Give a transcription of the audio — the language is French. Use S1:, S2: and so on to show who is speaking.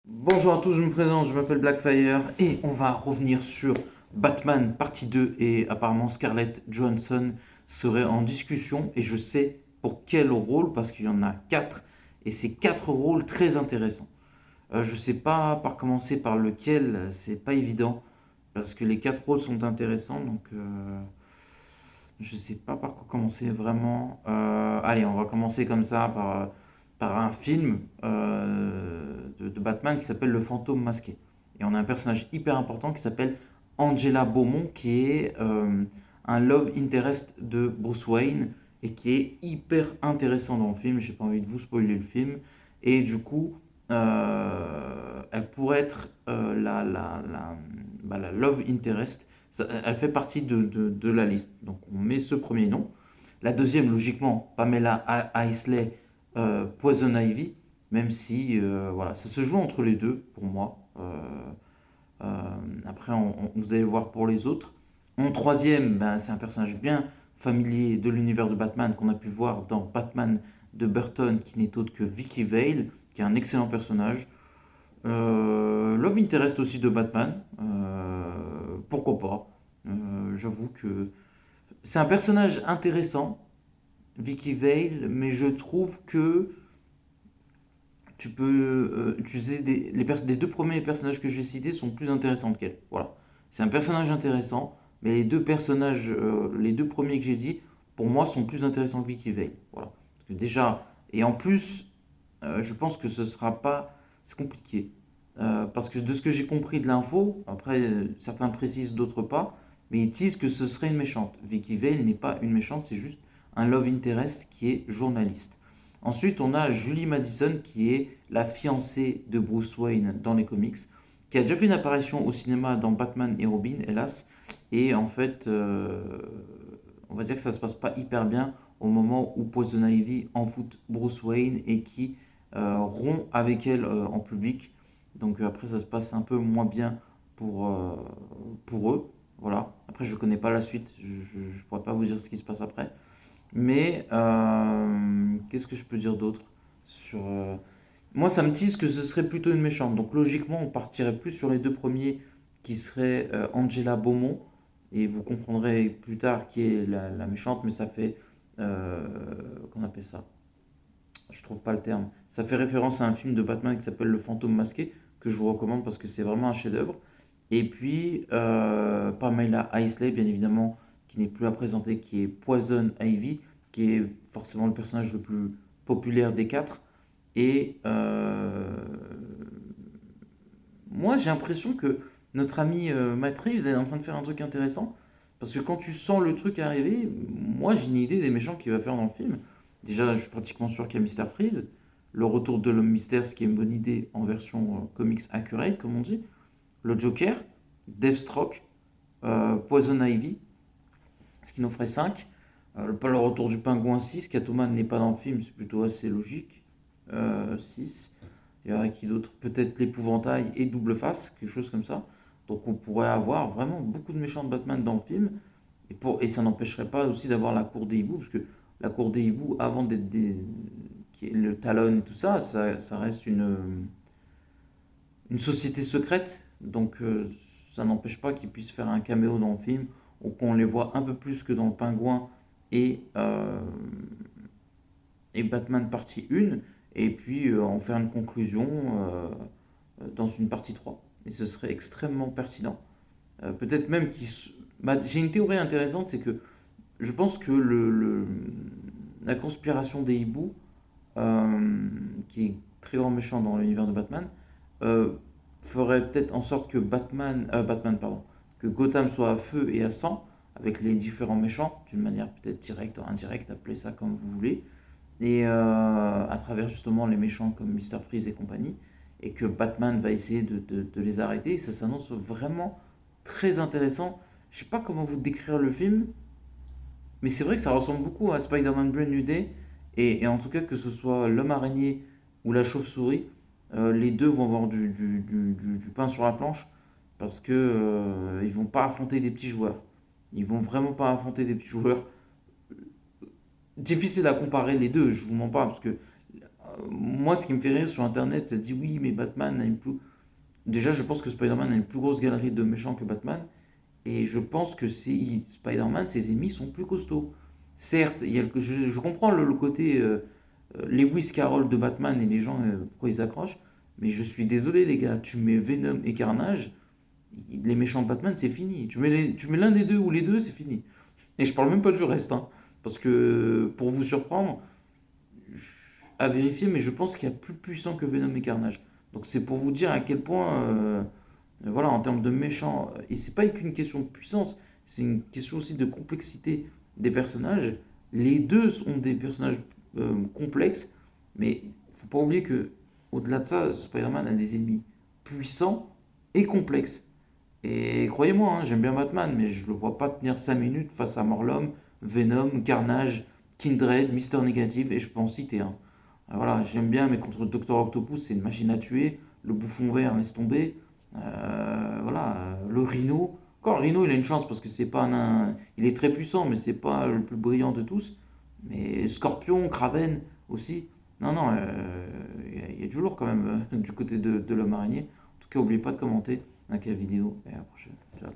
S1: Bonjour à tous, je me présente, je m'appelle Blackfire et on va revenir sur Batman partie 2 et apparemment Scarlett Johansson serait en discussion et je sais pour quel rôle parce qu'il y en a 4 et c'est 4 rôles très intéressants. Je sais pas par commencer par lequel, c'est pas évident parce que les 4 rôles sont intéressants donc je sais pas par quoi commencer vraiment. Allez, on va commencer comme ça par un film de Batman qui s'appelle Le Fantôme Masqué. Et on a un personnage hyper important qui s'appelle Angela Beaumont, qui est un love interest de Bruce Wayne et qui est hyper intéressant dans le film. J'ai pas envie de vous spoiler le film. Et du coup, elle pourrait être la love interest. Elle fait partie de la liste. Donc on met ce premier nom. La deuxième, logiquement, Pamela Isley, Poison Ivy, même si voilà, ça se joue entre les deux pour moi. Après, vous allez voir pour les autres. En troisième, ben, c'est un personnage bien familier de l'univers de Batman qu'on a pu voir dans Batman de Burton, qui n'est autre que Vicky Vale, qui est un excellent personnage. Love Interest aussi de Batman, pourquoi pas. J'avoue que c'est un personnage intéressant, Vicky Vale, mais je trouve que tu peux utiliser les deux premiers personnages que j'ai cités sont plus intéressants qu'elle. Voilà. C'est un personnage intéressant, mais les deux premiers que j'ai dit, pour moi, sont plus intéressants que Vicky Vale. Voilà. Parce que déjà, et en plus, je pense que ce sera pas. C'est compliqué. Parce que de ce que j'ai compris de l'info, après, certains précisent, d'autres pas, mais ils disent que ce serait une méchante. Vicky Vale n'est pas une méchante, c'est juste un love interest qui est journaliste. Ensuite, on a Julie Madison, qui est la fiancée de Bruce Wayne dans les comics, qui a déjà fait une apparition au cinéma dans Batman et Robin, hélas. Et en fait, on va dire que ça se passe pas hyper bien au moment où Poison Ivy envoûte Bruce Wayne et qui rompt avec elle en public. Donc après, ça se passe un peu moins bien pour, euh, pour eux. Voilà. Après, je connais pas la suite, je ne pourrais pas vous dire ce qui se passe après. Mais qu'est-ce que je peux dire d'autre sur, moi, ça me tease que ce serait plutôt une méchante. Donc logiquement, on partirait plus sur les deux premiers qui seraient Angela Beaumont. Et vous comprendrez plus tard qui est la méchante, mais ça fait... qu'on appelle ça? Je trouve pas le terme. Ça fait référence à un film de Batman qui s'appelle Le Fantôme Masqué, que je vous recommande parce que c'est vraiment un chef-d'œuvre. Et puis Pamela Isley, bien évidemment, qui n'est plus à présenter, qui est Poison Ivy, qui est forcément le personnage le plus populaire des quatre. Et moi, j'ai l'impression que notre ami Matt Reeves est en train de faire un truc intéressant. Parce que quand tu sens le truc arriver, moi j'ai une idée des méchants qu'il va faire dans le film. Déjà, je suis pratiquement sûr qu'il y a Mr. Freeze. Le retour de l'homme mystère, ce qui est une bonne idée en version comics accurate, comme on dit. Le Joker, Deathstroke, Poison Ivy, ce qui nous ferait 5. Le retour du pingouin 6, Catwoman n'est pas dans le film, c'est plutôt assez logique. 6. Il y aurait qui d'autre? Peut-être l'épouvantail et double face, quelque chose comme ça. Donc on pourrait avoir vraiment beaucoup de méchants de Batman dans le film. Et ça n'empêcherait pas aussi d'avoir la cour des hiboux, parce que la cour des hiboux, avant d'être qui est le Talon et tout ça, ça reste une société secrète. Donc ça n'empêche pas qu'ils puissent faire un caméo dans le film, ou qu'on les voit un peu plus que dans le Pingouin et, euh, et Batman partie 1, et puis en faire une conclusion dans une partie 3. Et ce serait extrêmement pertinent. Peut-être même j'ai une théorie intéressante, c'est que je pense que la conspiration des hiboux, qui est très grand méchant dans l'univers de Batman, euh, ferait peut-être en sorte que pardon, que Gotham soit à feu et à sang avec les différents méchants, d'une manière peut-être directe ou indirecte, appelez ça comme vous voulez, et à travers justement les méchants comme Mister Freeze et compagnie, et que Batman va essayer de les arrêter, et ça s'annonce vraiment très intéressant. Je sais pas comment vous décrire le film, mais c'est vrai que ça ressemble beaucoup à Spider-Man Brand New Day, et en tout cas que ce soit l'homme araignée ou la chauve-souris, les deux vont avoir du pain sur la planche, parce que ils vont pas affronter des petits joueurs. Ils vont vraiment pas affronter des petits joueurs. Difficile à comparer les deux, je vous mens pas, parce que moi, ce qui me fait rire sur Internet, c'est de dire oui, mais Batman a une plus. Déjà, je pense que Spider-Man a une plus grosse galerie de méchants que Batman. Et je pense que Spider-Man, ses ennemis sont plus costauds. Certes, je comprends le côté Lewis Carroll de Batman et les gens, pourquoi ils accrochent. Mais je suis désolé, les gars, tu mets Venom et Carnage, les méchants de Batman, c'est fini. Tu mets l'un des deux ou les deux, c'est fini. Et je parle même pas du reste, hein. Parce que, pour vous surprendre, à vérifier, mais je pense qu'il y a plus puissant que Venom et Carnage. Donc c'est pour vous dire à quel point, voilà, en termes de méchants, et c'est pas qu'une question de puissance, c'est une question aussi de complexité des personnages. Les deux sont des personnages complexes, mais faut pas oublier que au-delà de ça, Spider-Man a des ennemis puissants et complexes. Et croyez-moi, hein, j'aime bien Batman, mais je le vois pas tenir 5 minutes face à Morlum, Venom, Carnage, Kindred, Mister Négatif, et je peux en citer un. Voilà, j'aime bien, mais contre Docteur Octopus, c'est une machine à tuer. Le bouffon vert, laisse tomber. Voilà, le Rhino. Encore, Rhino, il a une chance parce que c'est pas il est très puissant, mais c'est pas le plus brillant de tous. Mais Scorpion, Kraven aussi. Non, non, il y a du lourd quand même du côté de l'homme araignée. En tout cas, n'oubliez pas de commenter, like la vidéo et à la prochaine. Ciao.